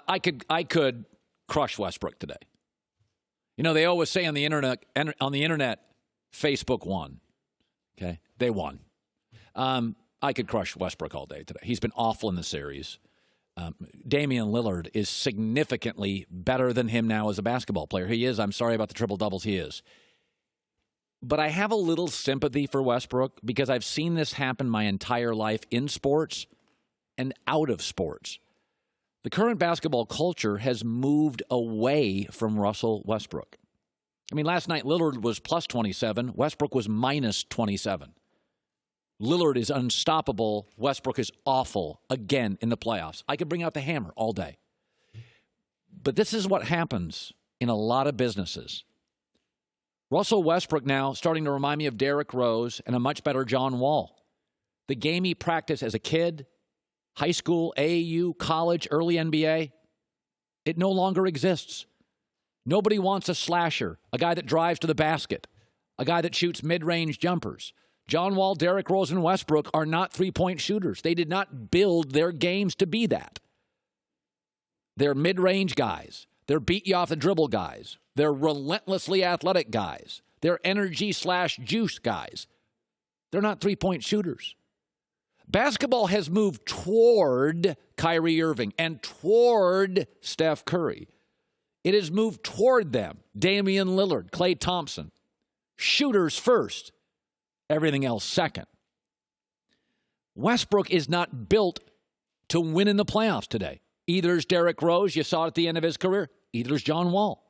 I could crush Westbrook today. You know, they always say on the internet, Facebook won. Okay, they won. I could crush Westbrook all day today. He's been awful in the series. Damian Lillard is significantly better than him now as a basketball player. He is. I'm sorry about the triple-doubles. He is. But I have a little sympathy for Westbrook because I've seen this happen my entire life in sports and out of sports. The current basketball culture has moved away from Russell Westbrook. I mean, last night Lillard was plus 27. Westbrook was minus 27. Lillard is unstoppable. Westbrook is awful again in the playoffs. I could bring out the hammer all day. But this is what happens in a lot of businesses. Russell Westbrook now starting to remind me of Derrick Rose and a much better John Wall. The game he practiced as a kid, high school, AAU, college, early NBA, it no longer exists. Nobody wants a slasher, a guy that drives to the basket, a guy that shoots mid-range jumpers. John Wall, Derrick Rose, and Westbrook are not three-point shooters. They did not build their games to be that. They're mid-range guys. They're beat-you-off-the-dribble guys. They're relentlessly athletic guys. They're energy/juice guys. They're not three-point shooters. Basketball has moved toward Kyrie Irving and toward Steph Curry. It has moved toward them. Damian Lillard, Klay Thompson. Shooters first. Everything else second. Westbrook is not built to win in the playoffs today. Either is Derrick Rose, you saw it at the end of his career. Either is John Wall.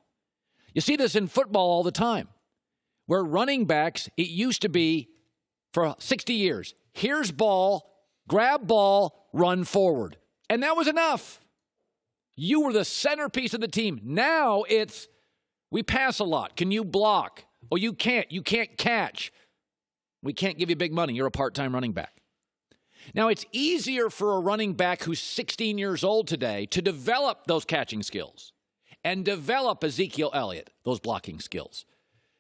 You see this in football all the time, where running backs, it used to be for 60 years, here's ball, grab ball, run forward. And that was enough. You were the centerpiece of the team. Now it's, we pass a lot. Can you block? Oh, you can't. You can't catch. We can't give you big money. You're a part-time running back. Now, it's easier for a running back who's 16 years old today to develop those catching skills and develop Ezekiel Elliott, those blocking skills.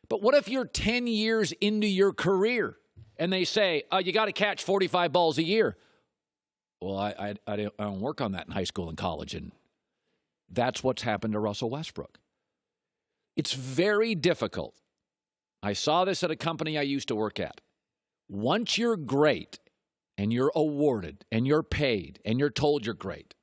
But what if you're 10 years into your career and they say, oh, you got to catch 45 balls a year? Well, I don't work on that in high school and college, and that's what's happened to Russell Westbrook. It's very difficult. I saw this at a company I used to work at. Once you're great and you're awarded and you're paid and you're told you're great,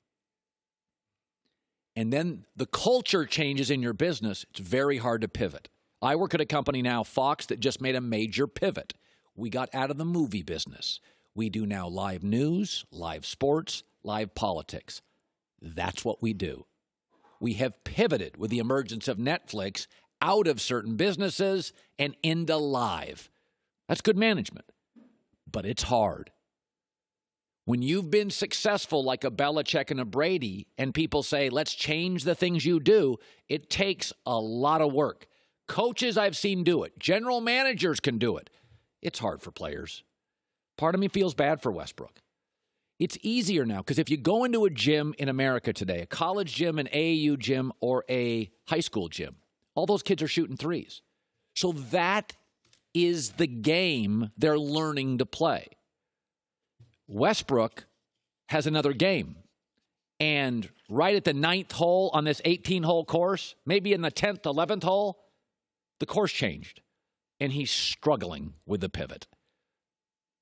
and then the culture changes in your business, it's very hard to pivot. I work at a company now, Fox, that just made a major pivot. We got out of the movie business. We do now live news, live sports, live politics. That's what we do. We have pivoted with the emergence of Netflix out of certain businesses and into live. That's good management. But it's hard. When you've been successful like a Belichick and a Brady, and people say, let's change the things you do, it takes a lot of work. Coaches I've seen do it. General managers can do it. It's hard for players. Part of me feels bad for Westbrook. It's easier now because if you go into a gym in America today, a college gym, an AAU gym, or a high school gym, all those kids are shooting threes. So that is the game they're learning to play. Westbrook has another game. And right at the 9th hole on this 18-hole course, maybe in the 10th, 11th hole, the course changed. And he's struggling with the pivot.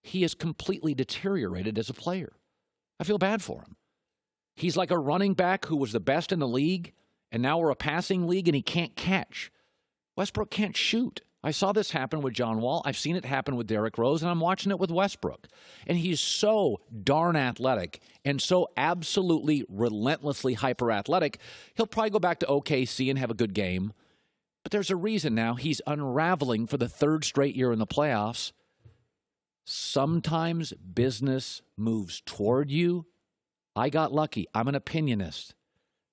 He has completely deteriorated as a player. I feel bad for him. He's like a running back who was the best in the league, and now we're a passing league, and he can't catch. Westbrook can't shoot. I saw this happen with John Wall. I've seen it happen with Derrick Rose, and I'm watching it with Westbrook. And he's so darn athletic and so absolutely relentlessly hyper-athletic, he'll probably go back to OKC and have a good game. But there's a reason now he's unraveling for the third straight year in the playoffs. Sometimes business moves toward you. I got lucky. I'm an opinionist.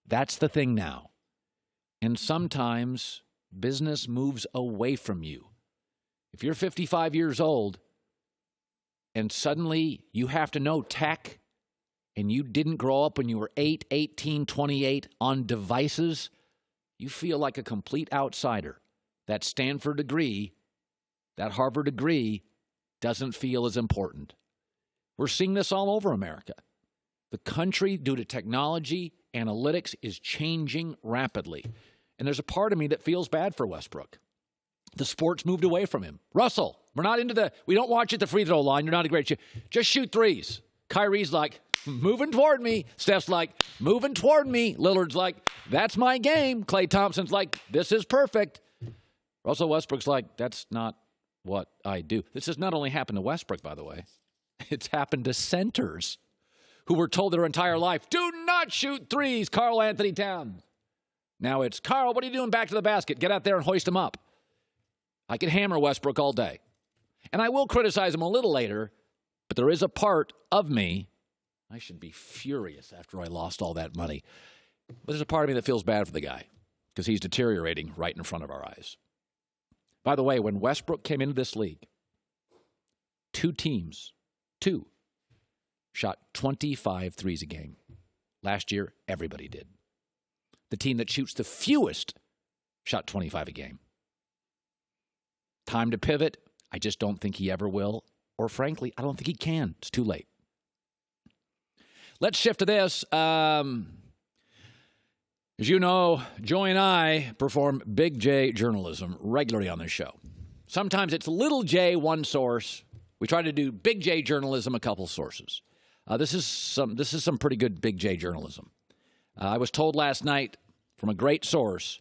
That's the thing now. And sometimes business moves away from you. If you're 55 years old and suddenly you have to know tech and you didn't grow up when you were 8, 18, 28 on devices, you feel like a complete outsider. That Stanford degree, that Harvard degree, doesn't feel as important. We're seeing this all over America. The country, due to technology, Analytics is changing rapidly. And there's a part of me that feels bad for Westbrook. The sport's moved away from him. Russell, we don't watch at the free throw line. You're not a great shooter. Just shoot threes. Kyrie's like, moving toward me. Steph's like, moving toward me. Lillard's like, that's my game. Klay Thompson's like, this is perfect. Russell Westbrook's like, that's not what I do. This has not only happened to Westbrook, by the way. It's happened to centers who were told their entire life, do not shoot threes, Karl Anthony Towns. Now it's, Karl, what are you doing back to the basket? Get out there and hoist him up. I could hammer Westbrook all day. And I will criticize him a little later, but there is a part of me, I should be furious after I lost all that money, but there's a part of me that feels bad for the guy because he's deteriorating right in front of our eyes. By the way, when Westbrook came into this league, two teams shot 25 threes a game. Last year, everybody did. The team that shoots the fewest shot 25 a game. Time to pivot. I just don't think he ever will. Or frankly, I don't think he can. It's too late. Let's shift to this. As you know, Joey and I perform Big J journalism regularly on this show. Sometimes it's Little J, one source. We try to do Big J journalism, a couple sources. This is some pretty good Big J journalism. I was told last night from a great source,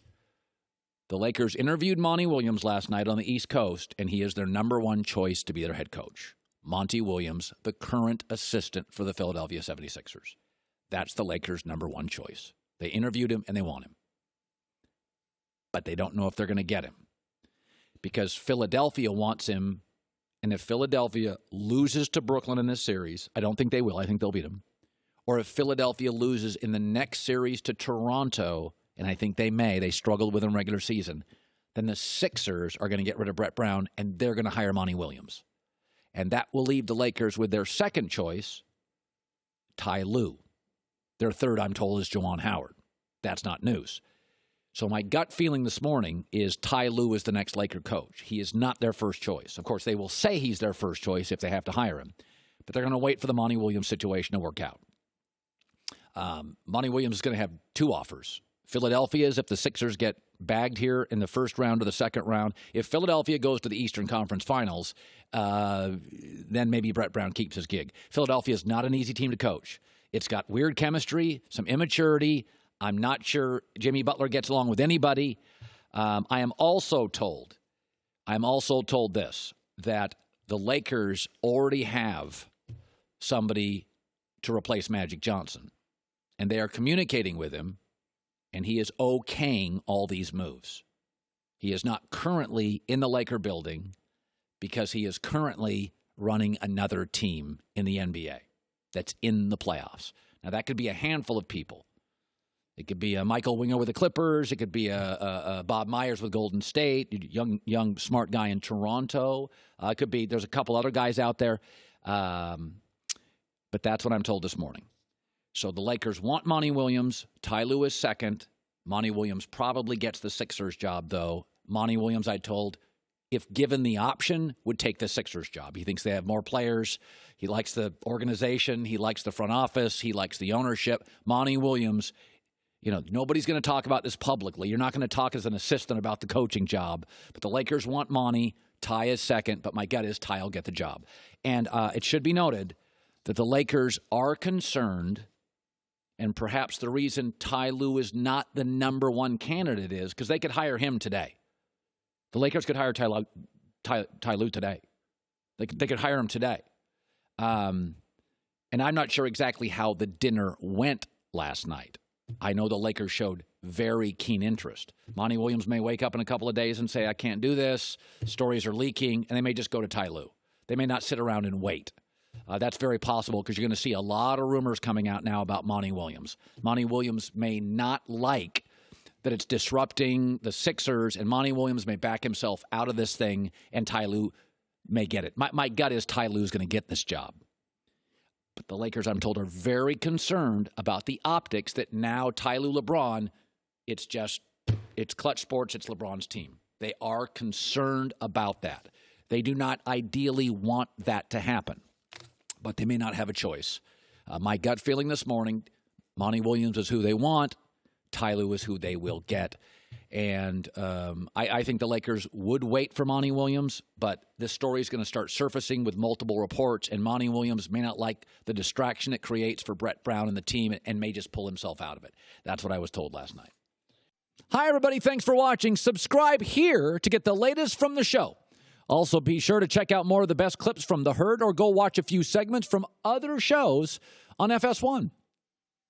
the Lakers interviewed Monty Williams last night on the East Coast, and he is their number one choice to be their head coach. Monty Williams, the current assistant for the Philadelphia 76ers. That's the Lakers' number one choice. They interviewed him, and they want him. But they don't know if they're going to get him because Philadelphia wants him, and if Philadelphia loses to Brooklyn in this series, I don't think they will. I think they'll beat them. Or if Philadelphia loses in the next series to Toronto, and I think they struggled with him regular season, then the Sixers are going to get rid of Brett Brown, and they're going to hire Monty Williams. And that will leave the Lakers with their second choice, Ty Lue. Their third, I'm told, is Juwan Howard. That's not news. So my gut feeling this morning is Ty Lue is the next Laker coach. He is not their first choice. Of course, they will say he's their first choice if they have to hire him. But they're going to wait for the Monty Williams situation to work out. Monty Williams is going to have two offers. Philadelphia's if the Sixers get bagged here in the first round or the second round. If Philadelphia goes to the Eastern Conference Finals, then maybe Brett Brown keeps his gig. Philadelphia is not an easy team to coach. It's got weird chemistry, some immaturity. I'm not sure Jimmy Butler gets along with anybody. I am also told this, that the Lakers already have somebody to replace Magic Johnson. And they are communicating with him, and he is okaying all these moves. He is not currently in the Laker building because he is currently running another team in the NBA that's in the playoffs. Now, that could be a handful of people. It could be a Michael Winger with the Clippers. It could be a Bob Myers with Golden State, young smart guy in Toronto. It could be there's a couple other guys out there. But that's what I'm told this morning. So the Lakers want Monty Williams. Ty Lue is second. Monty Williams probably gets the Sixers job, though. Monty Williams, I told, if given the option, would take the Sixers job. He thinks they have more players. He likes the organization. He likes the front office. He likes the ownership. Monty Williams, nobody's going to talk about this publicly. You're not going to talk as an assistant about the coaching job. But the Lakers want Monty. Ty is second, but my gut is Ty will get the job. And it should be noted that the Lakers are concerned, and perhaps the reason Ty Lue is not the number one candidate is because they could hire him today. The Lakers could hire Ty Lue today. They could hire him today. And I'm not sure exactly how the dinner went last night. I know the Lakers showed very keen interest. Monty Williams may wake up in a couple of days and say, I can't do this. Stories are leaking, and they may just go to Ty Lue. They may not sit around and wait. That's very possible because you're going to see a lot of rumors coming out now about Monty Williams. Monty Williams may not like that it's disrupting the Sixers, and Monty Williams may back himself out of this thing, and Ty Lue may get it. My gut is Ty Lue is going to get this job. But the Lakers, I'm told, are very concerned about the optics that now Ty Lue LeBron, it's Clutch Sports, it's LeBron's team. They are concerned about that. They do not ideally want that to happen, but they may not have a choice. My gut feeling this morning, Monty Williams is who they want. Ty Lue is who they will get. And I think the Lakers would wait for Monty Williams, but this story is going to start surfacing with multiple reports, and Monty Williams may not like the distraction it creates for Brett Brown and the team and may just pull himself out of it. That's what I was told last night. Hi, everybody. Thanks for watching. Subscribe here to get the latest from the show. Also, be sure to check out more of the best clips from The Herd or go watch a few segments from other shows on FS1.